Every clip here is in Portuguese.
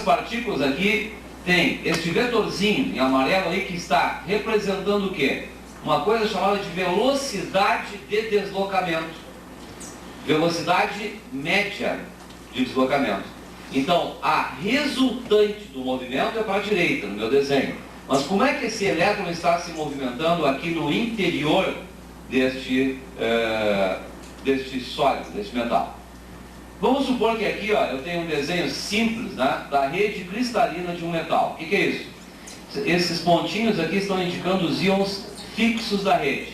Essas partículas aqui tem este vetorzinho em amarelo aí que está representando o quê? Uma coisa chamada de velocidade de deslocamento. Velocidade média de deslocamento. Então, a resultante do movimento é para a direita, no meu desenho. Mas como é que esse elétron está se movimentando aqui no interior deste sólido, deste metal? Vamos supor que aqui ó, eu tenho um desenho simples, né, da rede cristalina de um metal. O que é isso? Esses pontinhos aqui estão indicando os íons fixos da rede.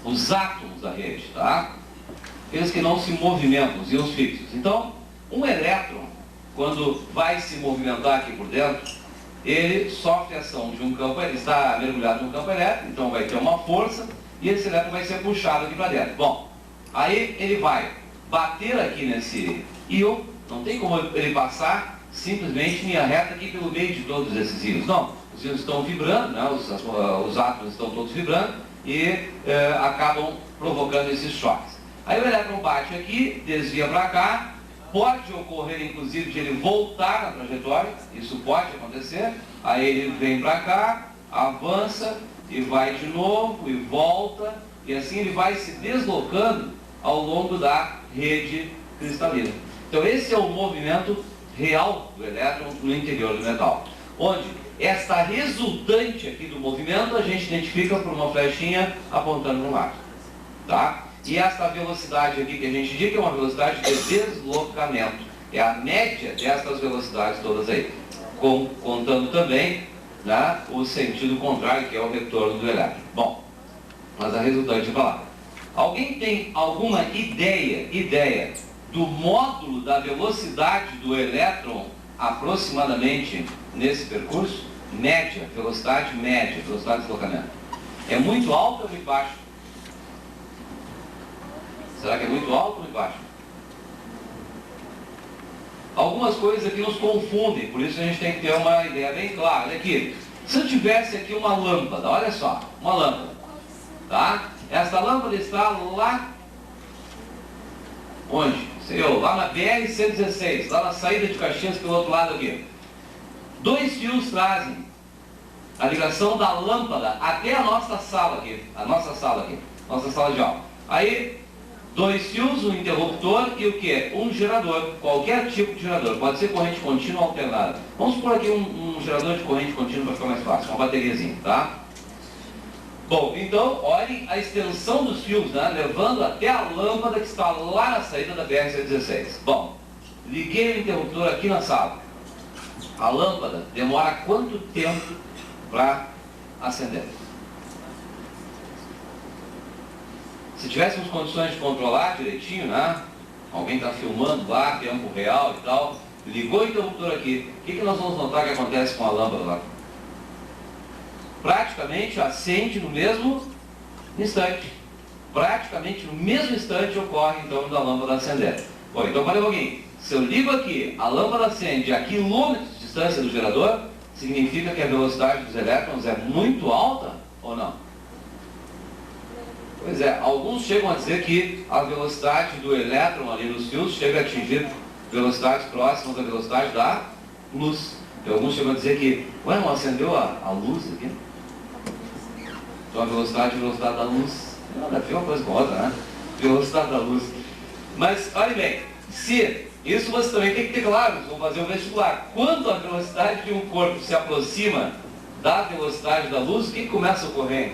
Os átomos da rede, tá? Aqueles que não se movimentam, os íons fixos. Então, um elétron, quando vai se movimentar aqui por dentro, ele sofre a ação de um campo, ele está mergulhado num campo elétrico, então vai ter uma força, e esse elétron vai ser puxado aqui para dentro. Bom, aí ele vai bater aqui nesse íon, não tem como ele passar simplesmente em linha reta aqui pelo meio de todos esses íons. Não, os íons estão vibrando, né? Os átomos estão todos vibrando e acabam provocando esses choques. Aí o elétron bate aqui, desvia para cá, pode ocorrer inclusive de ele voltar na trajetória, isso pode acontecer, aí ele vem para cá, avança e vai de novo e volta, e assim ele vai se deslocando ao longo da rede cristalina. Então esse é o movimento real do elétron no interior do metal, onde esta resultante aqui do movimento a gente identifica por uma flechinha apontando para um lado, tá? E esta velocidade aqui que a gente indica é uma velocidade de deslocamento, é a média destas velocidades todas aí, contando também, né, o sentido contrário, que é o retorno do elétron. Bom, mas a resultante é para lá. Alguém tem alguma ideia do módulo da velocidade do elétron aproximadamente nesse percurso? Média, velocidade média, velocidade de deslocamento. É muito alto ou muito baixo? Será que é muito alto ou muito baixo? Algumas coisas aqui nos confundem, por isso a gente tem que ter uma ideia bem clara. Olha aqui, se eu tivesse aqui uma lâmpada, olha só, uma lâmpada, tá? Essa lâmpada está lá, onde? Sei eu, lá na BR-116, lá na saída de Caxias pelo outro lado aqui. Dois fios trazem a ligação da lâmpada até a nossa sala aqui, nossa sala de aula. Aí, dois fios, um interruptor e o que? Um gerador, qualquer tipo de gerador, pode ser corrente contínua ou alternada. Vamos supor aqui um gerador de corrente contínua para ficar mais fácil, uma bateriazinha, tá? Bom, então, olhem a extensão dos fios, né, levando até a lâmpada que está lá na saída da BR-116. Bom, liguei o interruptor aqui na sala. A lâmpada demora quanto tempo para acender? Se tivéssemos condições de controlar direitinho, né? Alguém está filmando lá, tempo real e tal, ligou o interruptor aqui, o que nós vamos notar que acontece com a lâmpada lá? Praticamente acende no mesmo instante. Praticamente no mesmo instante ocorre então da lâmpada acender. Bom, então para um pouquinho. Se eu ligo aqui, a lâmpada acende a quilômetros de distância do gerador, significa que a velocidade dos elétrons é muito alta ou não? Pois é, alguns chegam a dizer que a velocidade do elétron ali nos fios chega a atingir velocidades próximas da velocidade da luz. E alguns chegam a dizer que, ué, não acendeu a luz aqui? Então a velocidade da luz. Não, deve ter uma coisa com outra, né? Velocidade da luz. Mas, olha bem, se isso você também tem que ter claro, vocês vão fazer o vestibular. Quando a velocidade de um corpo se aproxima da velocidade da luz, o que começa a ocorrer?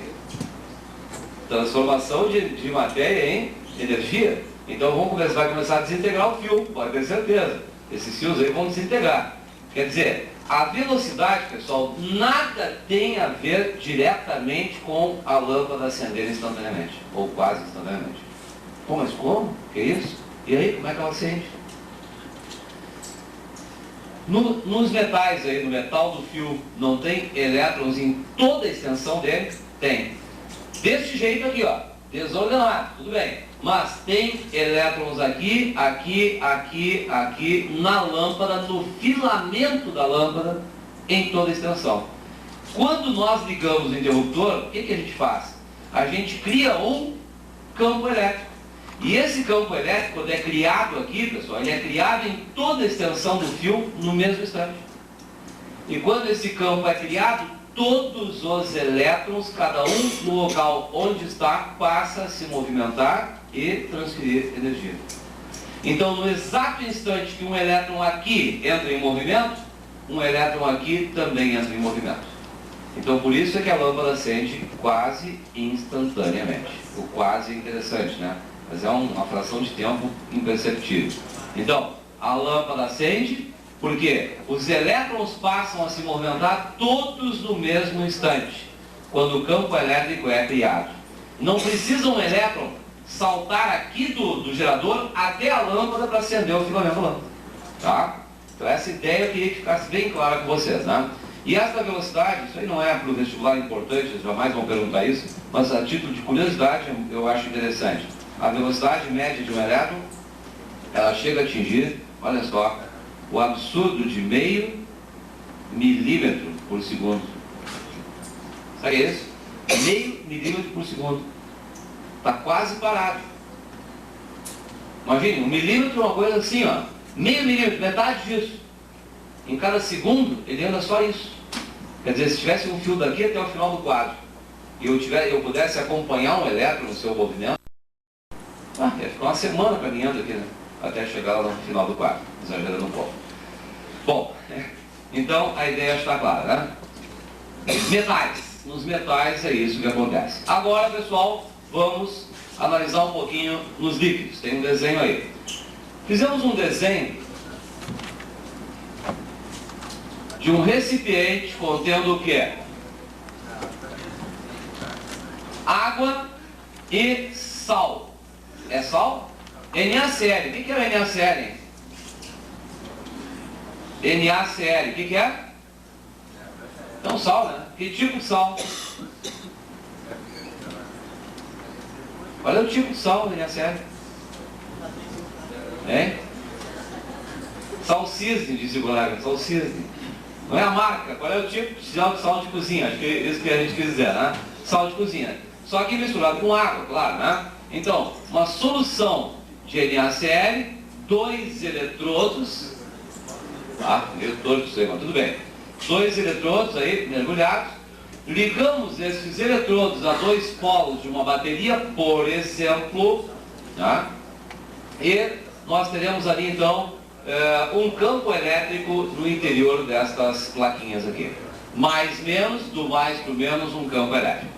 Transformação de matéria em energia. Então vai começar a desintegrar o fio, pode ter certeza. Esses fios aí vão desintegrar. Quer dizer, a velocidade, pessoal, nada tem a ver diretamente com a lâmpada acender instantaneamente, ou quase instantaneamente. Pô, mas como? Que isso? E aí, como é que ela acende? Nos metais aí, no metal do fio, não tem elétrons em toda a extensão dele? Tem. Desse jeito aqui, ó, desordenado, tudo bem. Mas tem elétrons aqui, aqui, aqui, aqui, na lâmpada, no filamento da lâmpada, em toda a extensão. Quando nós ligamos o interruptor, o que a gente faz? A gente cria um campo elétrico. E esse campo elétrico, quando é criado aqui, pessoal, ele é criado em toda a extensão do fio no mesmo instante. E quando esse campo é criado, todos os elétrons, cada um no local onde está, passa a se movimentar e transferir energia. Então, no exato instante que um elétron aqui entra em movimento, um elétron aqui também entra em movimento. Então, por isso é que a lâmpada acende quase instantaneamente. O quase é interessante, né? Mas é uma fração de tempo imperceptível. Então, a lâmpada acende porque os elétrons passam a se movimentar todos no mesmo instante, quando o campo elétrico é criado. Não precisa um elétron saltar aqui do gerador até a lâmpada para acender o filamento da lâmpada. Tá? Então essa ideia eu queria que ficasse bem clara com vocês, né? E essa velocidade, isso aí não é para o vestibular importante, vocês jamais vão perguntar isso, mas a título de curiosidade eu acho interessante. A velocidade média de um elétron, ela chega a atingir, olha só, o absurdo de 0,5 milímetro por segundo. Sabe isso? 0,5 milímetro por segundo. Está quase parado. Imagine, 1 milímetro é uma coisa assim, ó. 0,5 milímetro, metade disso. Em cada segundo, ele anda só isso. Quer dizer, se tivesse um fio daqui até o final do quadro, e eu pudesse acompanhar um elétron no seu movimento, ia ficar uma semana caminhando aqui, né? Até chegar lá no final do quadro, exagerando um pouco. Bom, então a ideia está clara, né? Metais. Nos metais é isso que acontece. Agora, pessoal, vamos analisar um pouquinho nos líquidos. Tem um desenho aí. Fizemos um desenho de um recipiente contendo o quê? Água e sal. É sal? NaCl. O que é o NaCl? NaCl. O que é? Então, sal, né? Que tipo de sal? Qual é o tipo de sal, NaCl? Hein? Sal cisne, disse o colega. Sal cisne. Não é a marca. Qual é o tipo de sal de cozinha? Acho que é isso que a gente quis dizer, né? Sal de cozinha. Só que misturado com água, claro, né? Então, uma solução de NaCl, 2 eletrodos, tá? Meio torto isso aí, mas tudo bem. 2 eletrodos aí, mergulhados. Ligamos esses eletrodos a 2 polos de uma bateria, por exemplo, tá? E nós teremos ali, então, um campo elétrico no interior destas plaquinhas aqui. Mais, menos, do mais para o menos, um campo elétrico.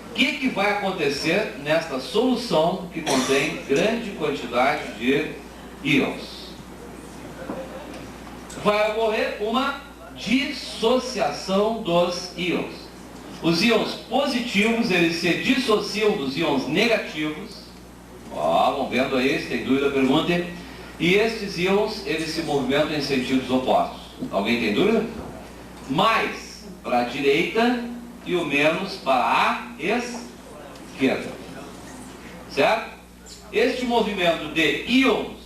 O que vai acontecer nesta solução que contém grande quantidade de íons? Vai ocorrer uma dissociação dos íons. Os íons positivos, eles se dissociam dos íons negativos. Vão vendo aí, se tem dúvida, perguntem. E estes íons, eles se movimentam em sentidos opostos. Alguém tem dúvida? Mais para a direita e o menos para a esquerda. Certo? Este movimento de íons,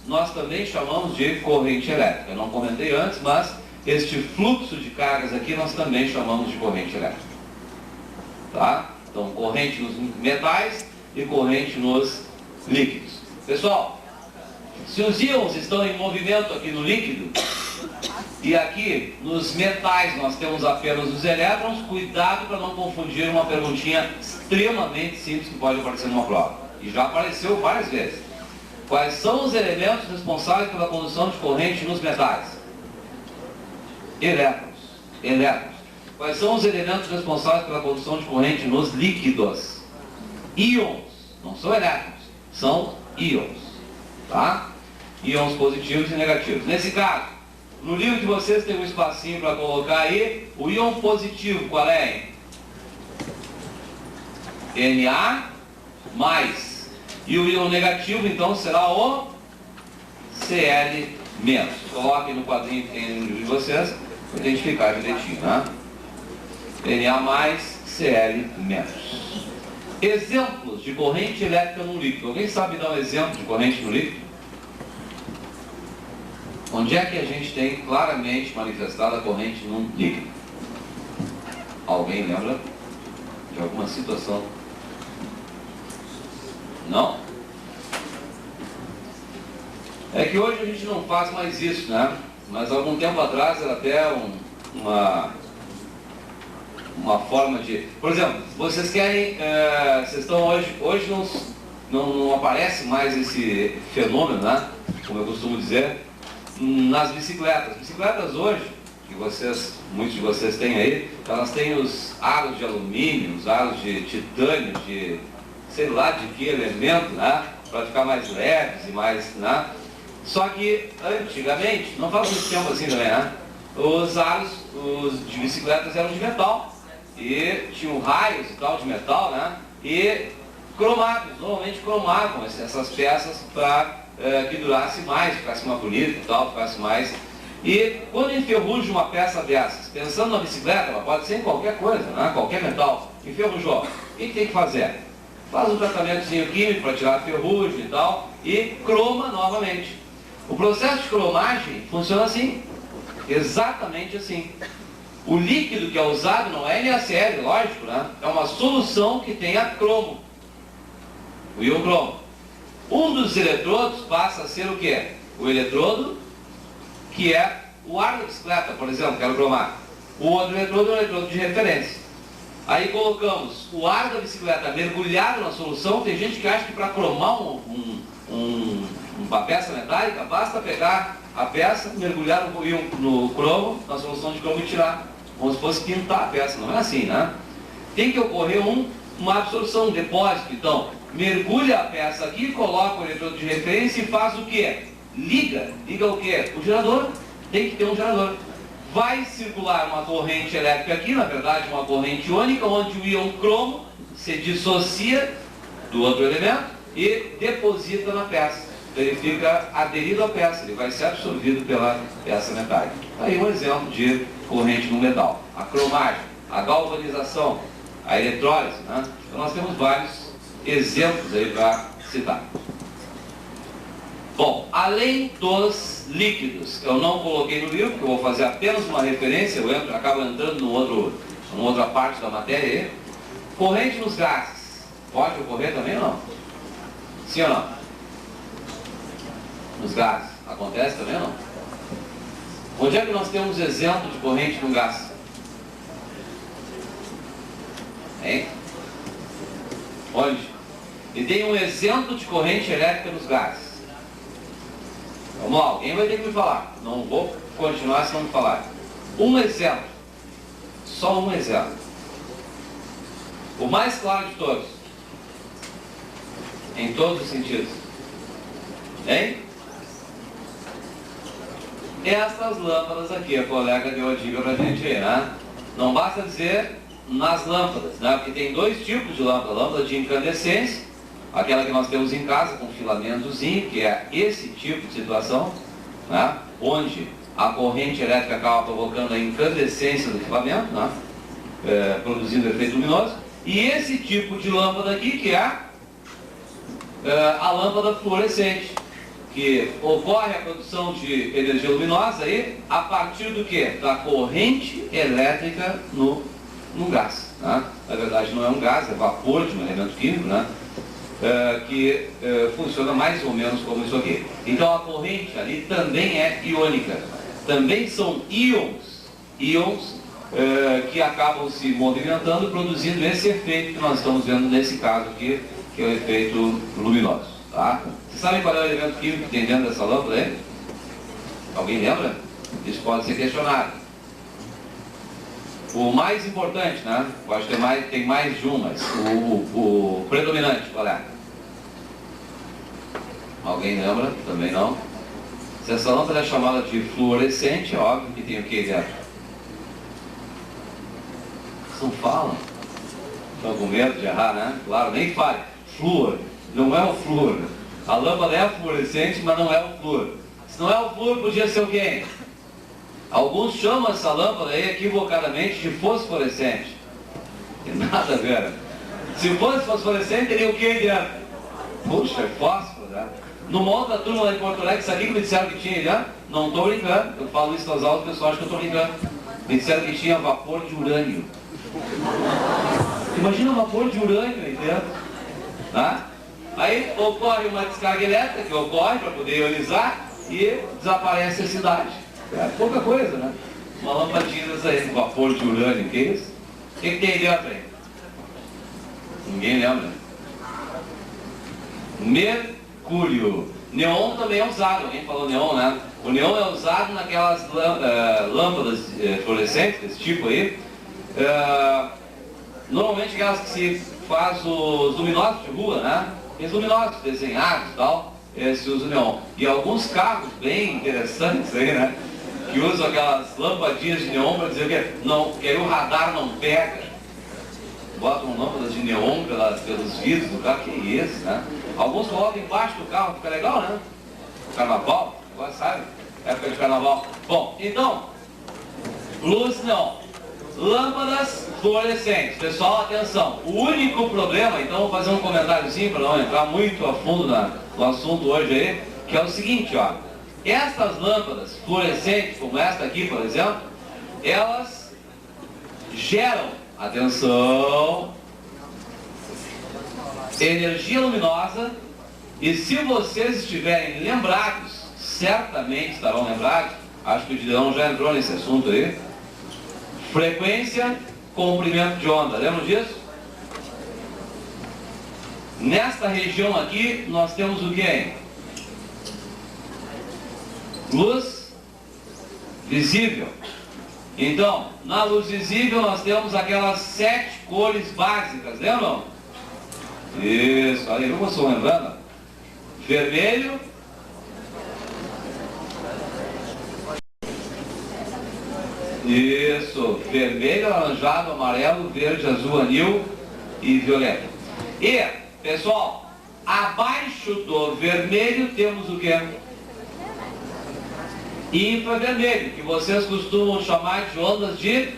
nós também chamamos de corrente elétrica. Eu não comentei antes, mas este fluxo de cargas aqui nós também chamamos de corrente elétrica. Tá? Então, corrente nos metais e corrente nos líquidos. Pessoal, se os íons estão em movimento aqui no líquido, e aqui nos metais nós temos apenas os elétrons, cuidado para não confundir uma perguntinha extremamente simples que pode aparecer numa prova. E já apareceu várias vezes. Quais são os elementos responsáveis pela condução de corrente nos metais? Elétrons. Elétrons. Quais são os elementos responsáveis pela condução de corrente nos líquidos? Íons. Não são elétrons, são íons. Tá? Íons positivos e negativos. Nesse caso, no livro de vocês tem um espacinho para colocar aí. O íon positivo, qual é? Na+. E o íon negativo, então, será o Cl-. Coloquem no quadrinho que tem no livro de vocês para identificar direitinho, né? Na+, Cl-. Exemplos de corrente elétrica no líquido. Alguém sabe dar um exemplo de corrente no líquido? Onde é que a gente tem claramente manifestada a corrente num líquido? Alguém lembra de alguma situação? Não? É que hoje a gente não faz mais isso, né? Mas algum tempo atrás era até uma forma de... Por exemplo, vocês querem... vocês estão hoje não aparece mais esse fenômeno, né? Como eu costumo dizer, nas bicicletas. Bicicletas hoje, que muitos de vocês têm aí, elas têm os aros de alumínio, os aros de titânio, de sei lá de que elemento, né? Para ficar mais leves e mais, né? Só que antigamente, não faz muito tempo assim também, né? Os aros de bicicletas eram de metal e tinham raios e tal de metal, né? E cromados, normalmente cromavam essas peças para que durasse mais, ficasse mais bonito e tal, ficasse mais... E quando enferruja uma peça dessas, pensando na bicicleta, ela pode ser em qualquer coisa, né? Qualquer metal, enferrujou, o que tem que fazer? Faz um tratamentozinho químico para tirar a ferrugem e tal, e croma novamente. O processo de cromagem funciona assim, exatamente assim. O líquido que é usado não é NaCl, lógico, né? É uma solução que tem a cromo, o íon cromo. Um dos eletrodos passa a ser o quê? O eletrodo que é o ar da bicicleta, por exemplo, quero cromar. O outro eletrodo é o eletrodo de referência. Aí colocamos o ar da bicicleta mergulhado na solução. Tem gente que acha que para cromar uma peça metálica, basta pegar a peça, mergulhar no cromo, na solução de cromo e tirar. Como se fosse pintar a peça. Não é assim, né? Tem que ocorrer uma absorção, um depósito. Então, mergulha a peça aqui, coloca o eletrodo de referência e faz o quê? Liga o quê? O gerador. Tem que ter um gerador. Vai circular uma corrente elétrica aqui, na verdade uma corrente iônica, onde o íon cromo se dissocia do outro elemento e deposita na peça. Então ele fica aderido à peça, ele vai ser absorvido pela peça metálica. Aí um exemplo de corrente no metal. A cromagem, a galvanização, a eletrólise, né? Então nós temos vários exemplos aí para citar. Bom, além dos líquidos, eu não coloquei no livro, porque eu vou fazer apenas uma referência, eu acabo entrando numa outra parte da matéria aí. Corrente nos gases, pode ocorrer também ou não? Sim ou não? Nos gases, acontece também ou não? Onde é que nós temos exemplo de corrente no gás? Hein? Onde? E tem um exemplo de corrente elétrica nos gases. Vamos lá, alguém vai ter que me falar. Não vou continuar se não me falar. Um exemplo. Só um exemplo. O mais claro de todos. Em todos os sentidos. Hein? Essas lâmpadas aqui, a colega deu a dica pra gente aí, né? Não basta dizer nas lâmpadas, né? Porque tem dois tipos de lâmpada. Lâmpada de incandescência, aquela que nós temos em casa com filamentozinho, que é esse tipo de situação, né? Onde a corrente elétrica acaba provocando a incandescência do filamento, né? Produzindo efeito luminoso. E esse tipo de lâmpada aqui, que é a lâmpada fluorescente, que ocorre a produção de energia luminosa aí a partir do que? Da corrente elétrica no gás, né? Na verdade não é um gás, é vapor de um elemento químico, né? Que funciona mais ou menos como isso aqui. Então a corrente ali também é iônica. Também são íons que acabam se movimentando, produzindo esse efeito que nós estamos vendo nesse caso aqui, que é o efeito luminoso. Tá? Vocês sabem qual é o elemento químico que tem dentro dessa lâmpada aí? Alguém lembra? Isso pode ser questionado. O mais importante, né? Pode ter tem mais de um, mas o predominante, qual é? Alguém lembra? Também não. Se essa lâmpada é chamada de fluorescente, é óbvio que tem o que dentro? Vocês não falam? Estão com medo de errar, né? Claro, nem fale. Flúor. Não é o flúor. A lâmpada é fluorescente, mas não é o flúor. Se não é o flúor, podia ser o quê? Alguns chamam essa lâmpada aí equivocadamente de fosforescente. Tem nada a ver. Se fosse fosforescente, teria o que aí dentro? Puxa, é fósforo, né? Numa outra turma lá em Porto Alegre, sabe o que me disseram que tinha aí dentro? Não estou brincando. Eu falo isso nas aulas, o pessoal acha que eu estou brincando. Me disseram que tinha vapor de urânio. Imagina vapor de urânio aí dentro. Tá? Aí ocorre uma descarga elétrica, que ocorre para poder ionizar, e desaparece a cidade. É pouca coisa, né? Uma lampadinha dessa aí, vapor de urânio, que é isso? O que tem dentro aí? Ninguém lembra. Mercúrio. Neon também é usado, alguém falou neon, né? O neon é usado naquelas lâmpadas fluorescentes, desse tipo aí. Normalmente aquelas que se faz os luminosos de rua, né? Os luminosos desenhados e tal, se usa o neon. E alguns carros bem interessantes aí, né? Que usam aquelas lampadinhas de neon para dizer que aí o radar não pega. Botam lâmpadas de neon pelos vidros do carro, que é isso, né? Alguns colocam embaixo do carro, fica legal, né? Carnaval, agora sabe? Época de carnaval. Bom, então, luz neon. Lâmpadas fluorescentes. Pessoal, atenção. O único problema, então vou fazer um comentáriozinho para não entrar muito a fundo no assunto hoje aí, que é o seguinte, ó. Essas lâmpadas fluorescentes, como esta aqui, por exemplo, elas geram, atenção, energia luminosa, e se vocês estiverem lembrados, certamente estarão lembrados, acho que o Gideão já entrou nesse assunto aí, frequência, comprimento de onda, lembram disso? Nesta região aqui, nós temos o que? Luz visível. Então, na luz visível nós temos aquelas 7 cores básicas, lembram? Isso, aí eu estou lembrando. Vermelho, isso, vermelho, alaranjado, amarelo, verde, azul, anil e violeta. E, pessoal, abaixo do vermelho temos o que? Infravermelho, que vocês costumam chamar de ondas de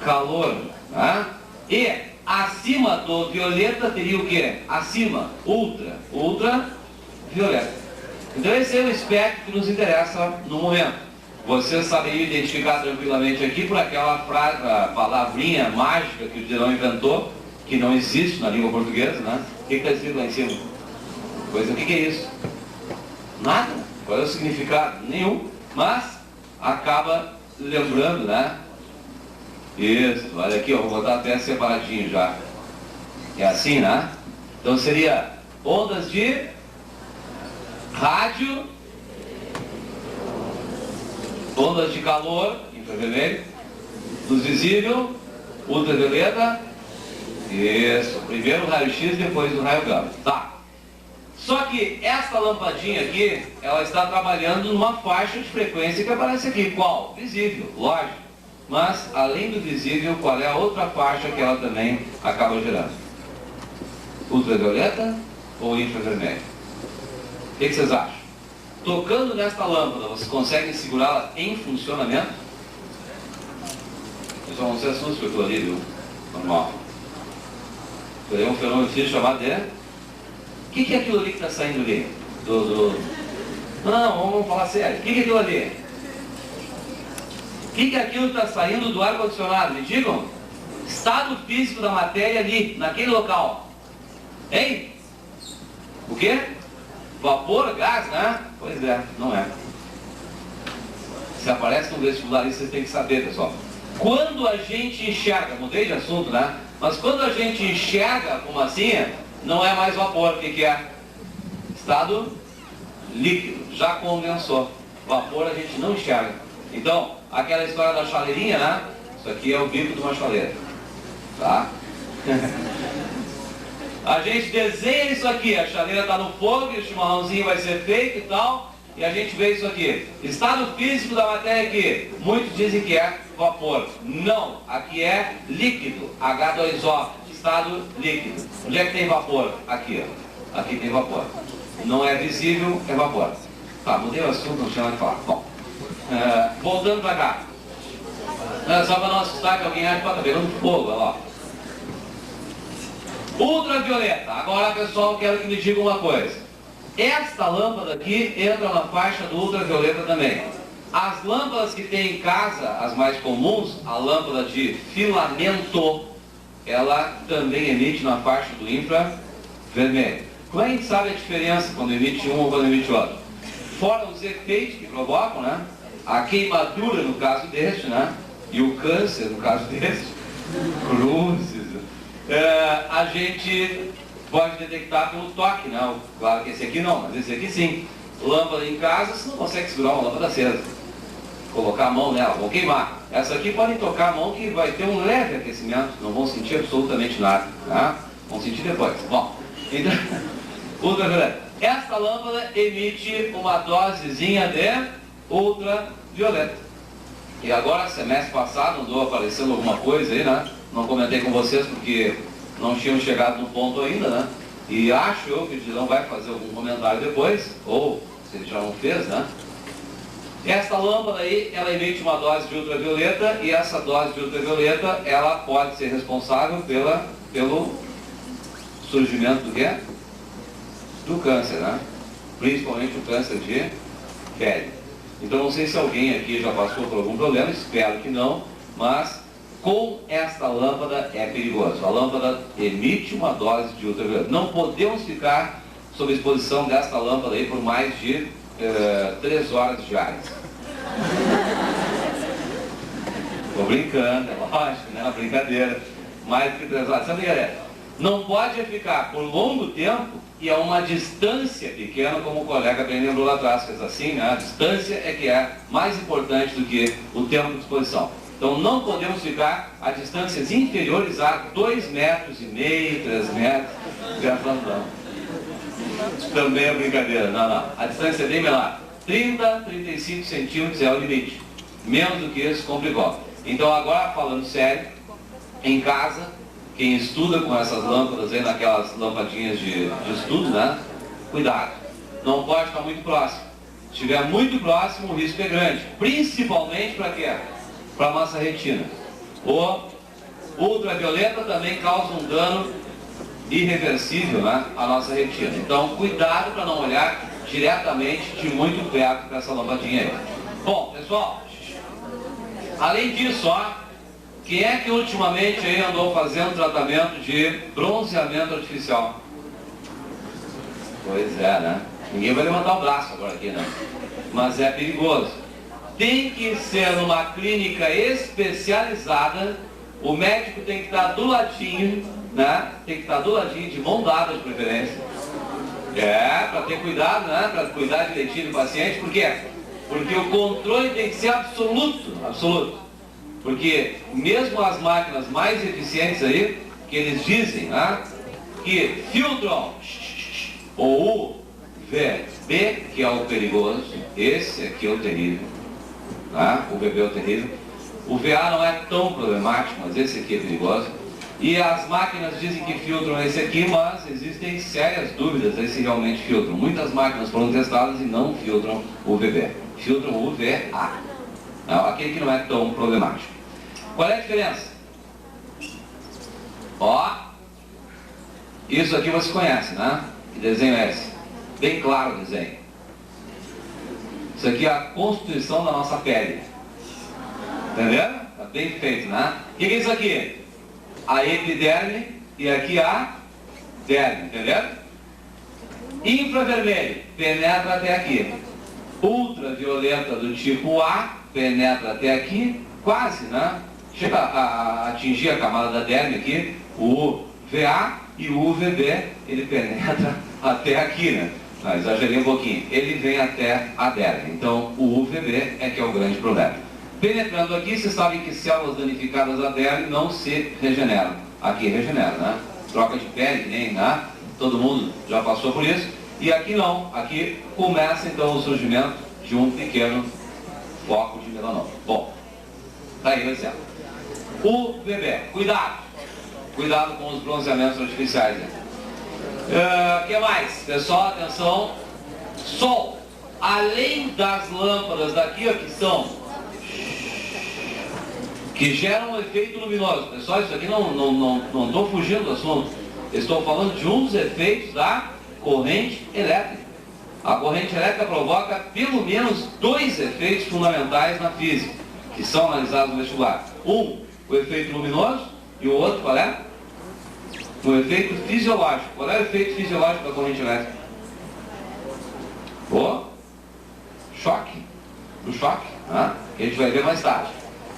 calor, né? E acima do violeta teria o que? Acima, ultravioleta. Então esse é o espectro que nos interessa no momento. Vocês saberiam identificar tranquilamente aqui por aquela palavrinha mágica que o Gideão inventou, que não existe na língua portuguesa, né? O que está escrito lá em cima? Coisa, o que é isso? Nada. Qual é o significado? Nenhum. Mas acaba lembrando, né? Isso, olha aqui, ó, vou botar até separadinho já. É assim, né? Então seria ondas de rádio, ondas de calor, infravermelho, luz visível, ultravioleta. Isso, primeiro o raio-x, depois o raio gama. Tá. Só que essa lampadinha aqui, ela está trabalhando numa faixa de frequência que aparece aqui. Qual? Visível, lógico. Mas, além do visível, qual é a outra faixa que ela também acaba gerando? Ultravioleta ou infravermelho? O que vocês acham? Tocando nesta lâmpada, vocês conseguem segurá-la em funcionamento? Pessoal, não se assuste com aquilo ali, viu? Normal. Tem um fenômeno físico chamado de... O que é aquilo ali que está saindo ali? Não, vamos falar sério. O que é aquilo ali? O que é aquilo que está saindo do ar-condicionado? Me digam. Estado físico da matéria ali, naquele local. Hein? O quê? Vapor, gás, né? Pois é, não é. Se aparece no vestibular, isso vocês têm que saber, pessoal. Quando a gente enxerga, mudei de assunto, né? Mas quando a gente enxerga a fumacinha, não é mais vapor, o que é? Estado líquido, já condensou. Vapor a gente não enxerga. Então, aquela história da chaleirinha, né? Isso aqui é o bico de uma chaleira. Tá? A gente desenha isso aqui, a chaleira está no fogo, o chimarrãozinho vai ser feito e tal, e a gente vê isso aqui. Estado físico da matéria aqui, muitos dizem que é vapor. Não, aqui é líquido, H2O. Estado líquido. Onde é que tem vapor? Aqui, ó. Aqui tem vapor. Não é visível, é vapor. Tá, mudei o assunto, não tinha mais que falar. Bom, voltando para cá. Só para não assustar que alguém acha que está pegando fogo, olha lá. Ultravioleta. Agora, pessoal, quero que me digam uma coisa. Esta lâmpada aqui entra na faixa do ultravioleta também. As lâmpadas que tem em casa, as mais comuns, a lâmpada de filamento, ela também emite na faixa do infravermelho. Como é que a gente sabe a diferença quando emite um ou quando emite outro? fora os efeitos que provocam, né? A queimadura no caso deste, né? E o câncer no caso deste, cruzes, a gente pode detectar pelo toque, né? Claro que esse aqui não, mas esse aqui sim. Lâmpada em casa, você não consegue segurar uma lâmpada acesa. Colocar a mão nela, vão queimar. Essa aqui podem tocar a mão que vai ter um leve aquecimento, não vão sentir absolutamente nada, tá? Vão sentir depois. Bom, então, ultravioleta. Esta lâmpada emite uma dosezinha de ultravioleta. E agora, semestre passado, andou aparecendo alguma coisa aí, né? Não comentei com vocês porque não tinham chegado no ponto ainda, né? E acho eu que o Dilão vai fazer algum comentário depois, ou se ele já não fez, né? Esta lâmpada aí, ela emite uma dose de ultravioleta e essa dose de ultravioleta, ela pode ser responsável pelo surgimento do quê? Do câncer, né? Principalmente o câncer de pele. Então não sei se alguém aqui já passou por algum problema, espero que não, mas com esta lâmpada é perigoso. A lâmpada emite uma dose de ultravioleta. Não podemos ficar sob exposição desta lâmpada aí por mais de 3 horas diárias. Estou brincando, é lógico, né? Uma brincadeira. Mais do que 3 horas. Essa brincadeira. Não pode ficar por longo tempo e a uma distância pequena, como o colega bem lembrou lá atrás, fez assim, né? A distância é que é mais importante do que o tempo de exposição. Então não podemos ficar a distâncias inferiores a 2,5 metros, 3 metros. Também é brincadeira, não. A distância é bem menor. 30, 35 centímetros é o limite. Menos do que isso complicou. Então agora, falando sério, em casa, quem estuda com essas lâmpadas aí, naquelas lampadinhas de estudo, né? Cuidado. Não pode estar muito próximo. Se estiver muito próximo, o risco é grande. Principalmente para quê? Para a nossa retina. O ultravioleta também causa um dano irreversível, né, à nossa retina. Então, cuidado para não olhar diretamente de muito perto para essa lampadinha aí. Bom, pessoal, além disso, ó, quem é que ultimamente aí andou fazendo tratamento de bronzeamento artificial? Pois é, né? Ninguém vai levantar o braço agora aqui, né? Mas é perigoso. Tem que ser numa clínica especializada, o médico tem que estar do ladinho, né? Tem que estar do ladinho, de mão dada de preferência. Para ter cuidado, né? Para cuidar direitinho do paciente. Por quê? Porque o controle tem que ser absoluto, absoluto. Porque mesmo as máquinas mais eficientes aí, que eles dizem, né? Que filtram o UVB, que é o perigoso, esse aqui é o terrível, né? O UVB é o terrível. O VA não é tão problemático, mas esse aqui é perigoso. E as máquinas dizem que filtram esse aqui, mas existem sérias dúvidas se realmente filtram. Muitas máquinas foram testadas e não filtram o UVB. Filtram o UVA. Não, aquele que não é tão problemático. Qual é a diferença? Ó, isso aqui você conhece, né? Que desenho é esse? Bem claro o desenho. Isso aqui é a constituição da nossa pele. Entendeu? Está bem feito, né? O que é isso aqui? A epiderme e aqui a derme, entendeu? Infravermelho penetra até aqui. Ultravioleta do tipo A penetra até aqui, quase, né? Chega a atingir a camada da derme aqui, o UVA e o UVB, ele penetra até aqui, né? Não, exagerei um pouquinho. Ele vem até a derme. Então, o UVB é que é o grande problema. Penetrando aqui, vocês sabem que células danificadas da derme não se regeneram. Aqui regenera, né? Troca de pele, nem, né? Todo mundo já passou por isso. E aqui não. Aqui começa então o surgimento de um pequeno foco de melanoma. Bom, tá aí o exemplo. UVB, cuidado. Cuidado com os bronzeamentos artificiais. O que mais? Pessoal, atenção. Sol. Além das lâmpadas daqui, ó, que geram um efeito luminoso. Pessoal, isso aqui não estou fugindo do assunto. Estou falando de um dos efeitos da corrente elétrica. A corrente elétrica provoca pelo menos 2 efeitos fundamentais na física, que são analisados no vestibular. Um, o efeito luminoso, e o outro, qual é? O efeito fisiológico. Qual é o efeito fisiológico da corrente elétrica? choque, né? Que a gente vai ver mais tarde.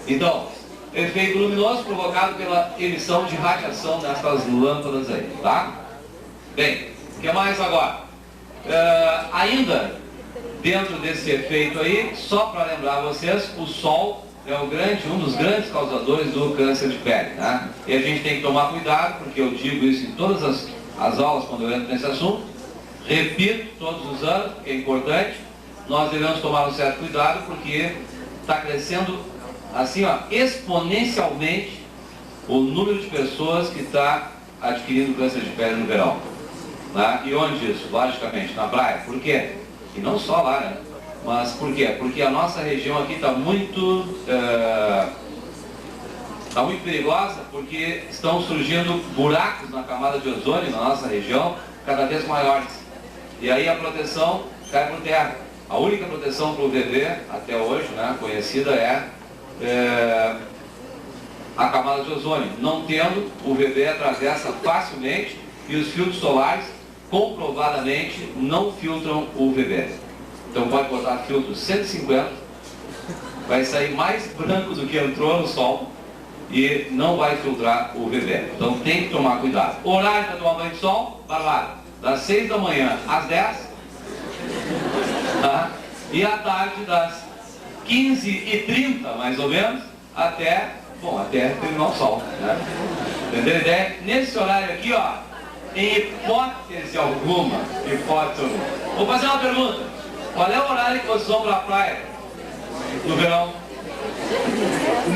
Então, efeito luminoso provocado pela emissão de radiação nessas lâmpadas aí, tá? Bem, o que mais agora? Ainda dentro desse efeito aí, só para lembrar vocês, o Sol é um dos grandes causadores do câncer de pele, né? E a gente tem que tomar cuidado, porque eu digo isso em todas as aulas quando eu entro nesse assunto, repito todos os anos, porque é importante, nós devemos tomar um certo cuidado, porque está crescendo assim, ó, exponencialmente o número de pessoas que está adquirindo câncer de pele no verão, né? E onde isso? Logicamente, na praia. Por quê? E não só lá, né? Mas por quê? Porque a nossa região aqui está muito perigosa, porque estão surgindo buracos na camada de ozônio na nossa região, cada vez maiores. E aí a proteção cai por terra. A única proteção para o UVB, até hoje, né, conhecida, é a camada de ozônio. Não tendo, o UVB atravessa facilmente e os filtros solares, comprovadamente, não filtram o UVB. Então pode botar filtro 150, vai sair mais branco do que entrou no sol e não vai filtrar o UVB. Então tem que tomar cuidado. Horário para tomar banho de sol, barbado, das 6 da manhã às 10, tá? E à tarde das 15h30, mais ou menos, até terminar o sol, né? Entendeu a ideia? Nesse horário aqui, ó, em hipótese alguma, vou fazer uma pergunta. Qual é o horário que vocês vão para a praia no verão?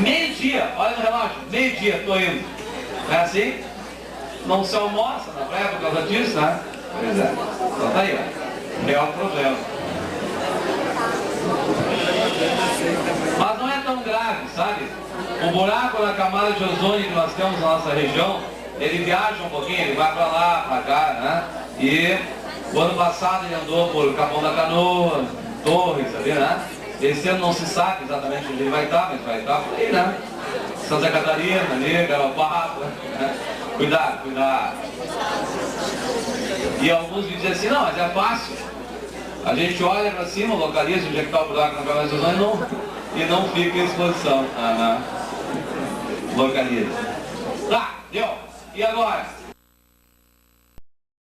Meio-dia, olha no relógio, meio-dia, estou indo. Não é assim? Não se almoça na praia por causa disso, né? Pois é. Então tá aí, ó. É o problema. Mas não é tão grave, sabe? O buraco na camada de ozônio que nós temos na nossa região, ele viaja um pouquinho, ele vai para lá, para cá, né? E o ano passado ele andou por Capão da Canoa, Torres, sabe, né? Esse ano não se sabe exatamente onde ele vai estar, mas vai estar por aí, né? Santa Catarina, ali, Garopaba, né? Cuidado. E alguns me dizem assim, não, mas é fácil. A gente olha para cima, localiza onde é que está o buraco na camada de ozônio e não fica em exposição. Localiza. Tá, deu. E agora?